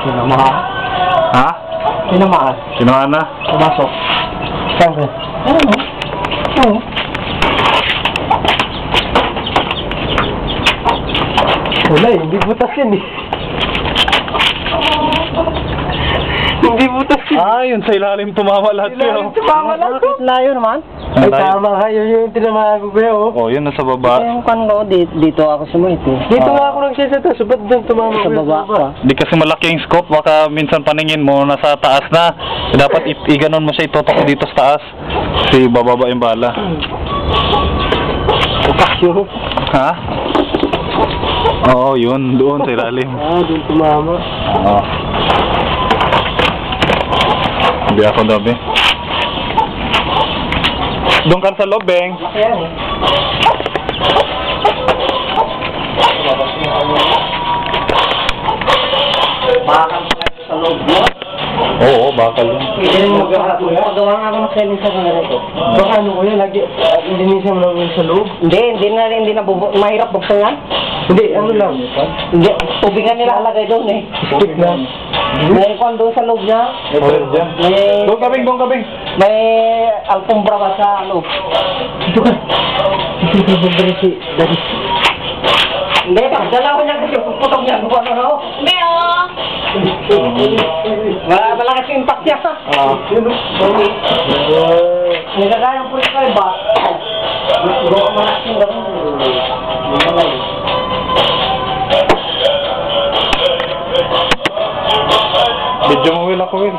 Sinamahan. Ha? Sinamahan. Sinamahan na? Pumasok. Saan ka? Ano? Oo. Wala eh, hindi butas yan eh. Hindi butas yan. Ah, yun sa ilalim tumama lahat yun. Tumama lang. Bakit layo naman? Ay, tama ka. Yun yung tinamahan ko kuya, oh. Oh, yun nasa baba. Yung kan ko, dito ako sumait eh. Dito nga ako nagsisita. So, ba't doon tumama Sa ko baba ka. Di kasi malaki yung scope, baka minsan paningin mo nasa taas na. Dapat iganon mo siya, itutok dito sa taas. Kasi bababa yung bala. Upak yun. Ha? Oo, yun. Doon sa ilalim. Ah, doon tumama. Oo. Hindi ako dabi. Doon ka sa loob, Beng. Kaya eh. Bakal pa ito sa loob mo? Oo, bakal yun. Pwede rin mag-ahap kuya. Pagawa nga ako ng selling sa kanila ito. Baka ano kuya, lagi, linisan mo lang yun sa loob. Hindi na mahirap buksan yan. Hindi, ano lang. Hindi, tubigan nila alagay doon eh. Stick na. May kwan doon sa loob niya. Ito yun dyan. Doon kabing, doon kabing. May alfombra ba sa loob? Ito ka. Ito ka ba si Daddy? Hindi, pagdala ko niya kasi putog niya. Bukan na ako. Hindi oh. Malakas yung impact niya. Yun o. Nagagayang po ito kayo ba? Bukan malakas yung gano'n. Video mo, Will, ako, Will.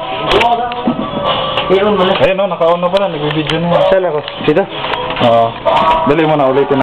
Ayun mo na. Ayun, no, naka-on na pala. Nag-video na yan. Saan ako? Dito? Oo. Dali mo na, ulitin.